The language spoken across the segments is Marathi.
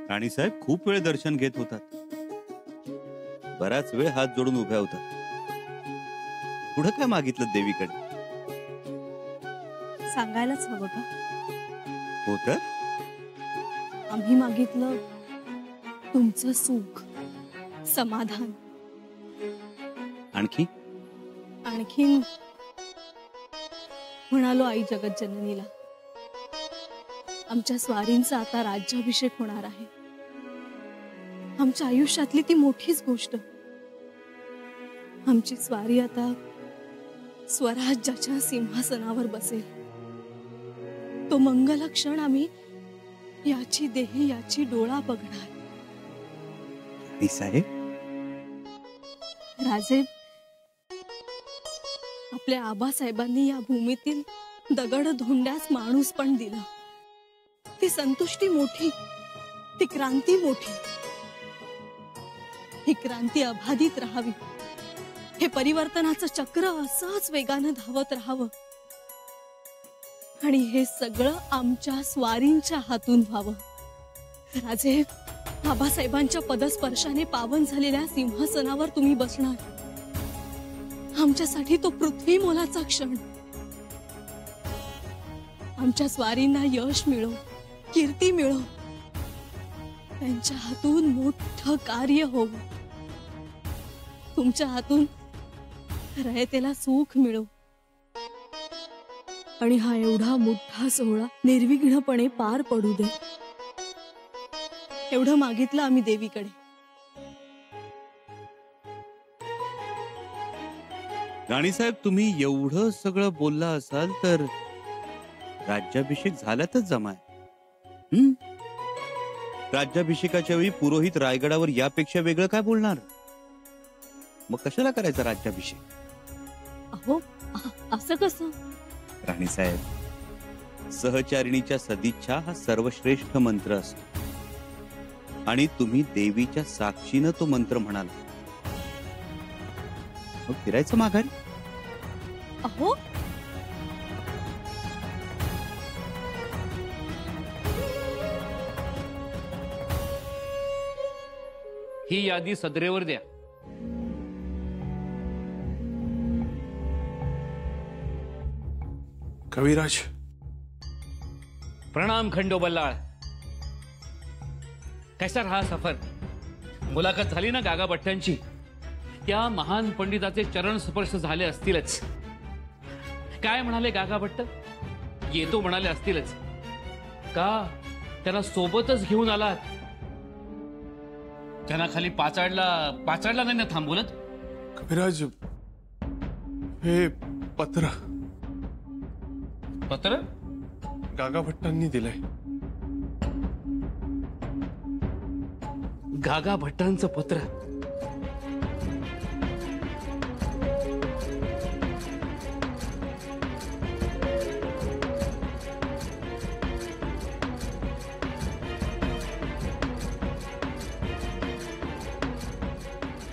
राणीसाहेब खूप वेळ दर्शन घेत होतात. बराच वेळ हात जोडून उभ्या होतात. पुढे काय मागितलं देवीकडे? सांगायलाच हवं का? हो तर आम्ही मागितलं तुमचं सुख, समाधान. आणखी आणखीन म्हणालो आई जगज्जननीला, आमच्या स्वारींचा आता राज्याभिषेक होणार आहे. आमच्या आयुष्यातली ती मोठीच गोष्ट. आमची स्वारी आता स्वराज्याच्या सिंहासनावर बसेल. तो मंगल क्षण आम्ही याची देही याची डोळा बघणार. साहेब राजे, आपल्या आबासाहेबांनी या भूमीतील दगड धोंड्यास माणूस पण दिला. ती संतुष्टी मोठी, ती क्रांती मोठी. ही क्रांती अबाधित राहावी, हे परिवर्तनाचं चक्र असंच वेगानं धावत राहावं आणि हे सगळं आमच्या स्वारींच्या हातून व्हावं. राजे, बाबासाहेबांच्या पदस्पर्शाने पावन झालेल्या सिंहासनावर तुम्ही बसणार. आमच्यासाठी तो पृथ्वी मोलाचा क्षण. आमच्या स्वारींना यश मिळो, कीर्ती मिळो, त्यांच्या हातून मोठं कार्य होवो, तुमच्या हातून रयतेला सुख मिळो आणि हा एवढा मोठा सोहळा निर्विघ्नपणे पार पडू दे. एवढं मागितलं आम्ही देवीकडे. राणीसाहेब, तुम्ही एवढं सगळं बोलला असाल तर राज्याभिषेक झाल्यातच जमाय. राज्याभिषेकाच्या वेळी पुरोहित रायगडावर यापेक्षा वेगळं काय बोलणार? मग कशाला करायचा राज्याभिषेक? अहो, असं कसं? राणीसाहेब, सहचारिणीच्या सदिच्छा हा सर्वश्रेष्ठ मंत्र असतो आणि तुम्ही देवीच्या साक्षीनं तो मंत्र म्हणाला. मग फिरायचं माघारी. अहो, ही यादी सदरेवर द्या. कविराज. प्रणाम खंडोबल्लाळ. कैसा रहा सफर? मुलाखत झाली ना गागा भट्टांची? त्या महान पंडिताचे चरण स्पर्श झाले असतीलच. काय म्हणाले गागा भट्ट? येतो म्हणाले असतीलच का? त्यांना सोबतच घेऊन आलात? त्यांना खाली पाचाडला नाही ना थांबवलत? कविराज, हे पत्र गागा भट्टांनी दिलंय. गागा भट्टांचं पत्र?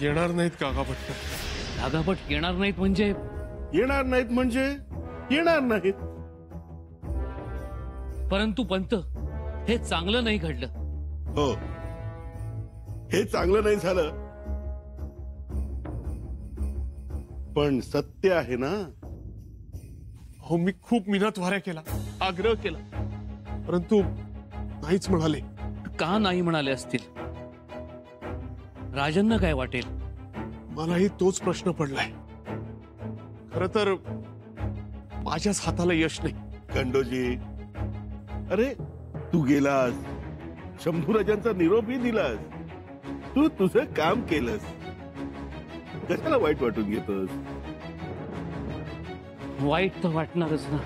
येणार नाहीत गागा भट्ट. गागा भट्ट येणार नाहीत म्हणजे? येणार नाहीत म्हणजे येणार नाहीत. परंतु पंत, हे चांगलं नाही घडलं. हो, हे चांगलं नाही झालं, पण सत्य आहे ना. हो, मी खूप मिनतवाऱ्या केला, आग्रह केला, परंतु नाहीच म्हणाले. का नाही म्हणाले असतील? राजांना काय वाटेल? मलाही तोच प्रश्न पडलाय. खरं तर माझ्याच हाताला यश नाही. खंडोजी, अरे तू गेलास, शंभूराजांचा निरोपही दिलास, तू तुझं काम केलंस, कशाला वाईट वाटून घेतोस? वाईट तर वाटणारच ना.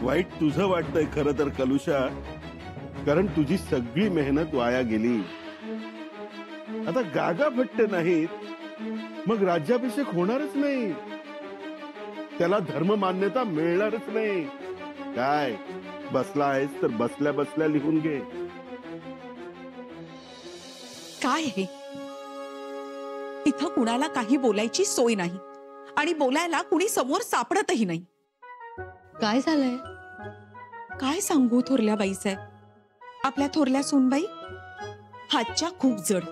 वाईट तुझं वाटतंय खरं तर कलुषा, कारण तुझी सगळी मेहनत वाया गेली. आता गागा भट्ट नाहीत मग राज्याभिषेक होणारच नाही, त्याला धर्म मान्यता मिळणारच नाही. काय बसला आहेस तर बसल्या बसल्या लिहून घे. काय हे? इथं कुणाला काही बोलायची सोय नाही आणि बोलायला कुणी समोर सापडतही नाही. काय झालंय? काय सांगू थोरल्या बाईसाहेब? आपल्या थोरल्या सोनबाई हातच्या खूप जड.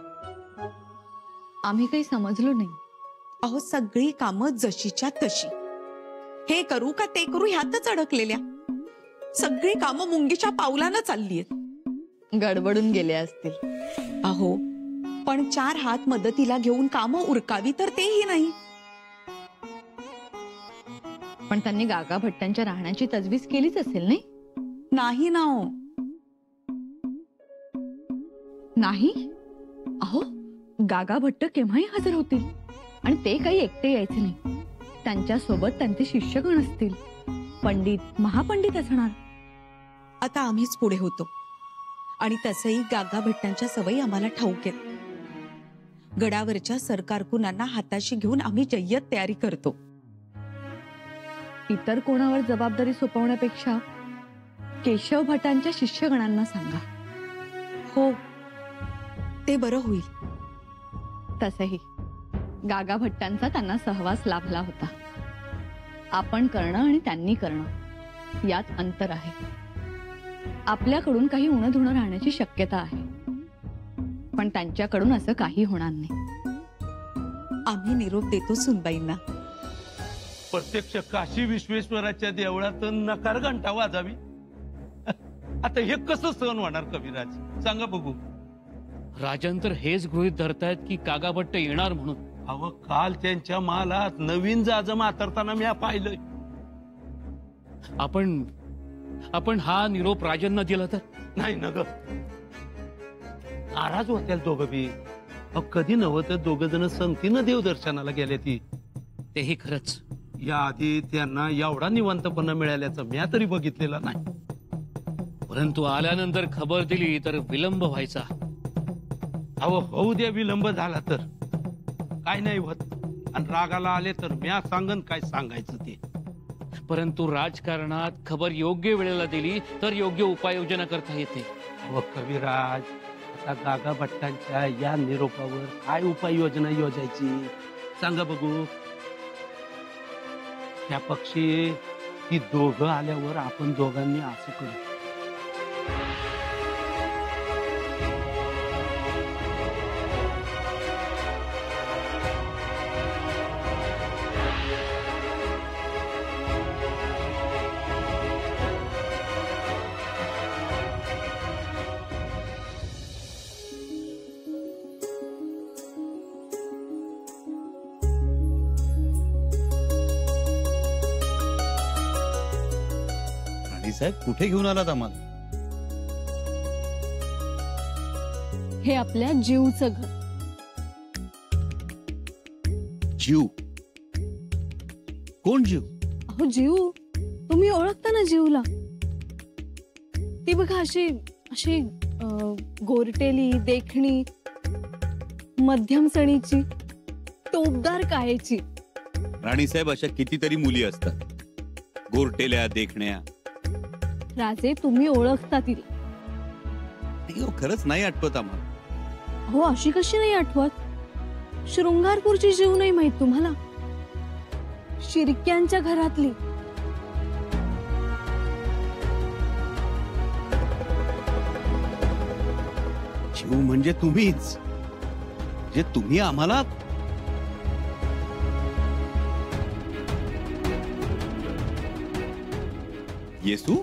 आम्ही काही समजलो नाही. अहो सगळी कामं जशीच्या तशी, हे करू का ते करू ह्यातच अडकलेल्या. सगळी कामं मुंगीच्या पावलानं चाललीयत. गडबडून गेले असतील. अहो पण 4 हात मदतीला घेऊन कामं उरकावी तर तेही नाही. पण त्यांनी गागा भट्टांच्या राहण्याची तजवीज केलीच असेल नाही? नाही ना हो. नाही. अहो गागा भट्ट केव्हाही हजर होतील आणि ते काही एकटे यायचे नाही. त्यांच्या सोबत त्यांचे शिष्यगण असतील, पंडित महापंडित असणार. आता आम्हीच पुढे होतो आणि तसंही गागा भट्टांच्या सवयी आम्हाला ठाऊक आहेत. गडावरच्या सरकारकुनांना हाताशी घेऊन आम्ही जय्यत तयारी करतो. इतर कोणावर जबाबदारी सोपवण्यापेक्षा केशव भटांच्या शिष्यगणांना सांगा. हो ते बरं होईल. तसही गागा भट्टांचा त्यांना सहवास लाभला होता. आपण करणं आणि त्यांनी करणं यात अंतर आहे. आपल्याकडून काही उणं धुणं राहण्याची शक्यता आहे, पण त्यांच्याकडून असं काही होणार नाही. आम्ही निरोप देतो सुनबाईंना. प्रत्यक्ष काशी विश्वेश्वराच्या देवळात नकार घंटा वाजावी. आता हे कसं सहन होणार कविराज, सांगा बघू. राजन तर हेच गृहीत धरतायत की गागा भट्ट येणार म्हणून. अव काल त्यांच्या मालात नवीन जाजम आतरताना मी पाहिलंय. आपण हा निरोप राजनना दिला तर? नाही ना ग, नाराज होत्या दोघं बी. कधी नव्हतं दोघ जण संगतीनं देवदर्शनाला गेले. ती तेही खरंच. या आधी त्यांना एवढा निवांतपणा मिळाल्याचं मी तरी बघितलेला नाही. परंतु आल्यानंतर खबर दिली तर विलंब व्हायचा. अहो होऊ द्या, विलंब झाला तर काय नाही होत. आणि रागाला आले तर म्या सांगन काय सांगायचं ते. परंतु राजकारणात खबर योग्य वेळेला दिली तर योग्य उपाययोजना करता येते. अहो कविराज, आता गागा भट्टांच्या या निरोपावर काय उपाययोजना योजायची सांगा बघू. त्या पक्षी ती दोघं आल्यावर आपण दोघांनी असं करू. साहेब कुठे घेऊन आलात आम्हाला? हे आपल्या जीवचं घर. जीव? कोण जीव? अहो जीव, तुम्ही ओळखता ना जीवला? ती बघा अशी अशी गोरटेली, देखणी, मध्यम सणीची, टोपदार कायेची. राणीसाहेब अशा कितीतरी मुली असतात, गोरटेल्या, देखण्या. राजे तुम्ही ओळखता तिला. खरंच नाही आठवत आम्हाला. हो अशी कशी नाही आठवत? शृंगारपूरची जीव नाही माहित तुम्हाला? शिर्क्यांच्या घरातली. जीव म्हणजे तुम्हीच, जे तुम्ही आम्हाला. येसू?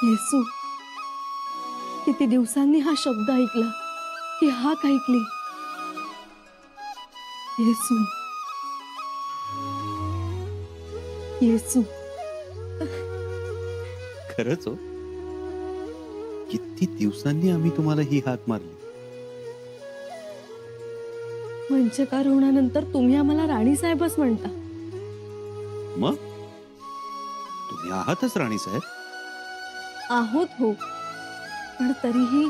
येसू. किती दिवसांनी हा शब्द ऐकला, ही हाक ऐकली. येसू, येसू. खरंच हो, किती दिवसांनी आम्ही तुम्हाला ही हाक मारली. मंचकार होण्यानंतर तुम्ही आम्हाला राणीसाहेबच म्हणता. मग तुम्ही आहातच राणीसाहेब. आहोत हो, पण तरीही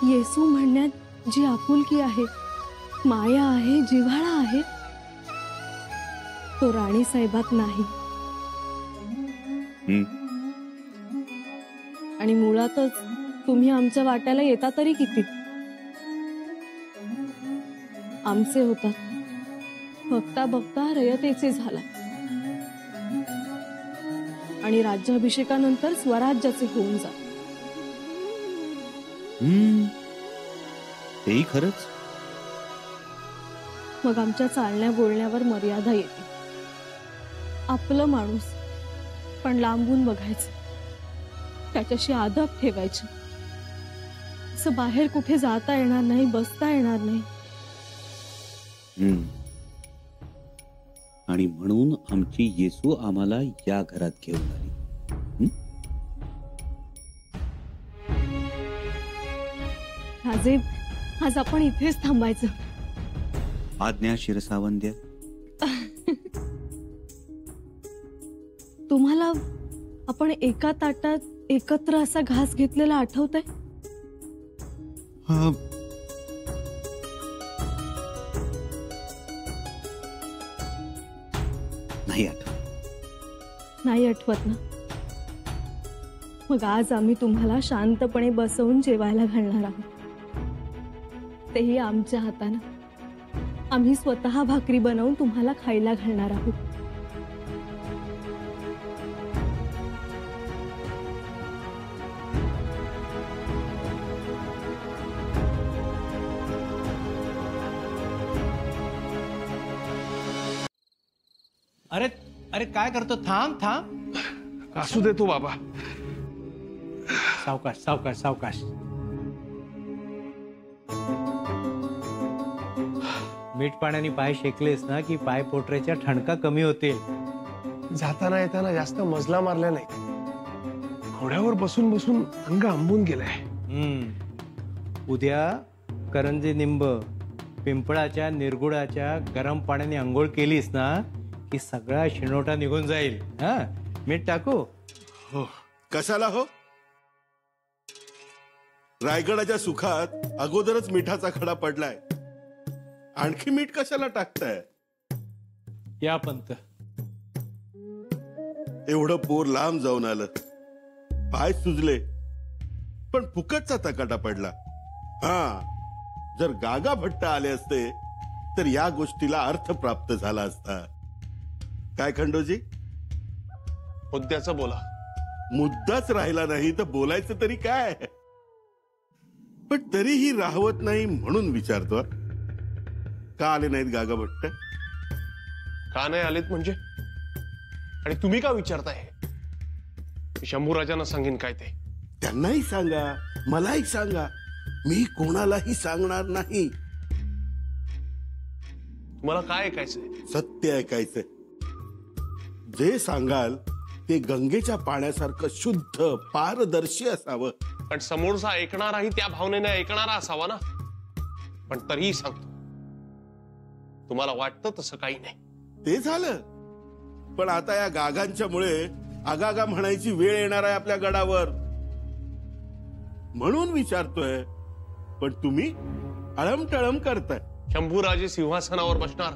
येसू म्हणण्यात जी आपुलकी आहे माया आहे, जिव्हाळा आहे, तो राणी साहेबात नाही. आणि मुळातच तुम्ही आमच्या वाट्याला येता तरी किती? आमचे होतात, बघता बघता रयतेचे झाला आणि राज्याभिषेकानंतर स्वराज्याचे होऊन जा. तेही खरंच. मग आमच्या चालण्या बोलण्यावर मर्यादा येते. आपलं माणूस पण लांबून बघायचं, त्याच्याशी आदब ठेवायची. असं बाहेर कुठे जाता येणार नाही, बसता येणार नाही. आणि म्हणून आमची येसू आम्हाला या घरात घेऊन आली. राजे, आज आपण इथेच थांबायचं. आज्ञा शिरसावंद्य. तुम्हाला आपण एका ताटात एकत्र असा घास घेतलेला आठवतंय? नाही आठवत. नाही आठवत ना? मग आज आम्ही तुम्हाला शांतपणे बसवून जेवायला घालणार आहोत, तेही आमच्या हातानं. आम्ही स्वतः भाकरी बनवून तुम्हाला खायला घालणार आहोत. अरे अरे काय करतो? थांब थांब. असू देतो बाबा. सावकाश सावकाश सावकाश. मीठ पाण्याने पाय शेकलेस ना की पाय पोटऱ्याच्या ठणका कमी होतील. जाताना येताना जास्त मजला मारल्या नाही. घोड्यावर बसून बसून अंग आंबून गेलाय. उद्या करंजी निंब पिंपळाच्या निरगुडाच्या गरम पाण्याने आंघोळ केलीस ना की सगळा शिणोटा निघून जाईल. हा, मीठ टाकू? हो. कशाला हो? रायगडाच्या सुखात अगोदरच मिठाचा खडा पडलाय, आणखी मीठ कशाला टाकताय? या पंत. एवढं पोर लांब जाऊन आलं, पाय सुजले, पण फुकटचा तकाटा पडला. हा, जर गागा भट्ट आले असते तर या गोष्टीला अर्थ प्राप्त झाला असता. काय खंडोजी? मुद्द्याचं बोला. मुद्दाच राहिला नाही तर बोलायचं तरी काय? पण तरीही राहवत नाही म्हणून विचारतो, का आले नाहीत गागा भट्ट? का नाही आलेत म्हणजे? आणि तुम्ही का विचारताय? शंभूराजांना सांगेन काय ते. त्यांनाही सांगा, मलाही सांगा, मी कोणालाही सांगणार नाही. तुम्हाला काय ऐकायचंय? सत्य ऐकायचंय. जे सांगाल ते गंगेच्या पाण्यासारखं शुद्ध पारदर्शी असावं. पण समोरचा ऐकणाराही त्या भावनेने ऐकणारा असावा ना. पण तरीही सांगतो, तुम्हाला वाटतं तसं काही नाही. ते झालं, पण आता या गागांच्या मुळे आगागा म्हणायची वेळ येणार आहे आपल्या गडावर, म्हणून विचारतोय. पण तुम्ही अळमटळम करताय. शंभूराजे सिंहासनावर बसणार,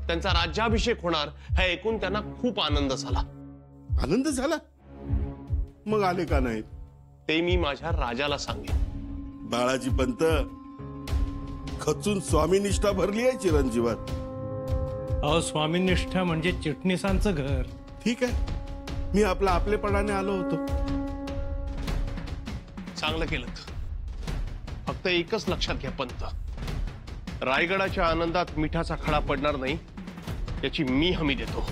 त्यांचा राज्याभिषेक होणार हे ऐकून त्यांना खूप आनंद झाला. आनंद झाला? मग आले का नाहीत? ते मी माझ्या राजाला सांगेन. बाळाजी पंत, खचून स्वामीनिष्ठा भरली आहे चिरंजीवात. अहो, स्वामीनिष्ठा म्हणजे चिटणीसांचं घर. ठीक आहे, मी आपला आपलेपणाने आलो होतो. चांगलं केलं. फक्त एकच लक्षात घ्या पंत, रायगडाच्या आनंदात मिठाचा खडा पडणार नाही याची मी हमी देतो.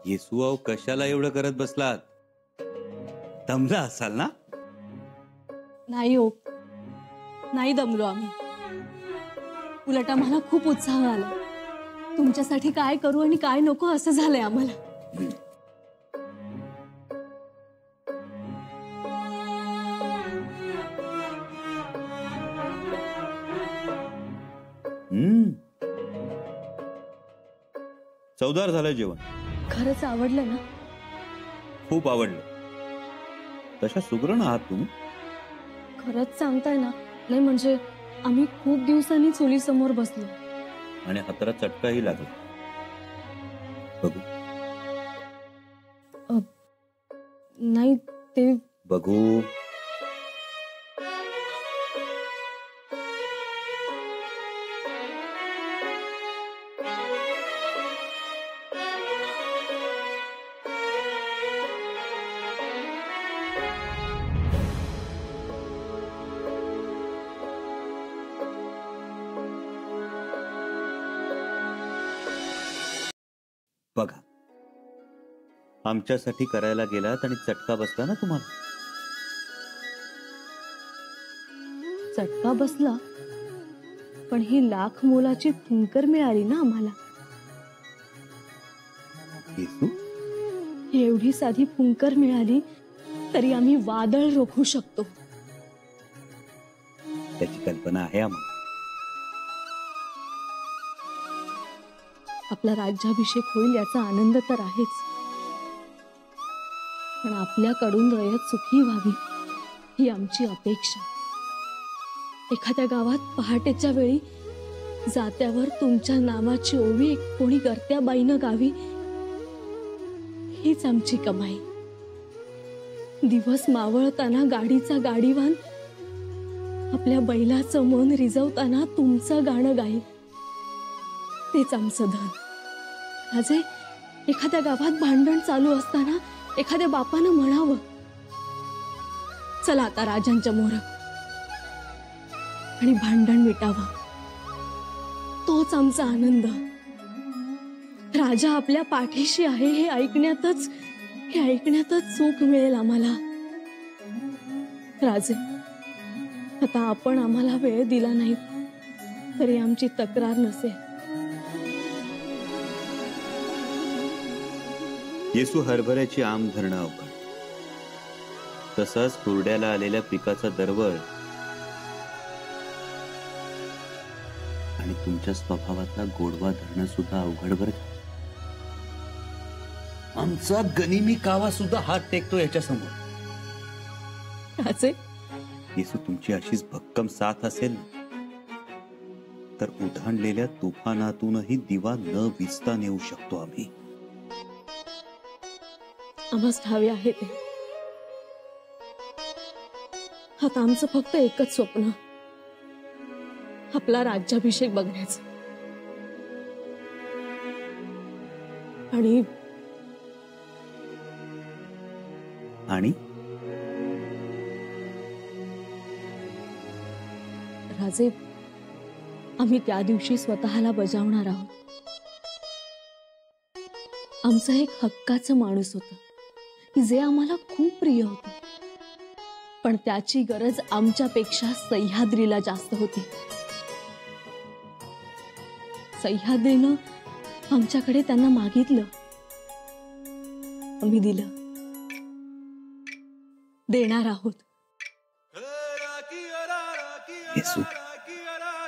येसू, कशाला एवढं करत बसलात? दमला असाल ना? नाही हो, नाही दमलो आम्ही. उलट आम्हाला खूप उत्साह आला. तुमच्यासाठी काय करू आणि काय नको असं झालंय आम्हाला. चवदार झालं जेवण. खरंच आवडलं ना? खूप आवडलं. तशा सुगरण आहात तुम्ही. खरंच सांगताय ना? नाही म्हणजे आम्ही खूप दिवसांनी चुलीसमोर बसलो. आणि हाताला चटकाही लागला. बघू नाही ते बघू. बघा, आमच्यासाठी करायला गेलात आणि चटका बसला ना तुम्हाला. चटका बसला, पण ही लाख मोलाची फुंकर मिळाली ना आम्हाला. येसू, एवढी साधी फुंकर मिळाली तरी आम्ही वादळ रोखू शकतो. त्याची कल्पना आहे आम्हाला. आपला राज्याभिषेक होईल याचा आनंद तर आहेच, पण आपल्याकडून रयत सुखी व्हावी ही आमची अपेक्षा. एखाद्या गावात पहाटेच्या वेळी जात्यावर तुमच्या नावाची ओवी कोणी करत्या बाईनं गावी, हीच आमची कमाई. दिवस मावळताना गाडीचा गाडीवान आपल्या बैलाचं मन रिझवताना तुमचं गाणं गाईल, तेच आमचं धन. राजे, एखाद्या गावात भांडण चालू असताना एखाद्या बापानं म्हणावं, चला आता राजांच्या मोर, आणि भांडण मिटावं. तोच आमचा आनंद. राजा आपल्या पाठीशी आहे हे ऐकण्यातच सुख मिळेल आम्हाला. राजे, आता आपण आम्हाला वेळ दिला नाही तरी आमची तक्रार नसेल. येसू, हरभऱ्याची आम धरणं अवघड, तसंच हुरड्याला आलेल्या पिकाचा दरवळ आणि तुमच्या स्वभावातला गोडवा धरणं सुद्धा अवघड बरं. आमचा गनिमी कावा सुद्धा हात टेकतो याच्या समोर. राजे, येसू, तुमची अशीच भक्कम साथ असेल तर उधाणलेल्या तुफानातूनही दिवा न विजता नेऊ शकतो आम्ही. आम्हास ठावे आहे ते. आता आमचं फक्त एकच स्वप्न, आपला राज्याभिषेक बघण्याचं. आणि राजे, आम्ही त्या दिवशी स्वतःला बजावणार आहोत. आमचं एक हक्काचं माणूस होतं की जे आम्हाला खूप प्रिय होतं, पण त्याची गरज आमच्यापेक्षा सह्याद्रीला जास्त होती. सह्याद्रीनं आमच्याकडे त्यांना मागितलं, आम्ही दिलं, देणार आहोत. येसू,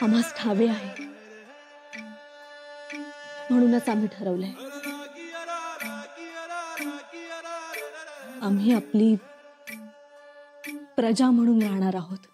आम्हास ठावे आहे, म्हणूनच आम्ही ठरवलंय, आम्ही आपली प्रजा म्हणून राहणार आहोत.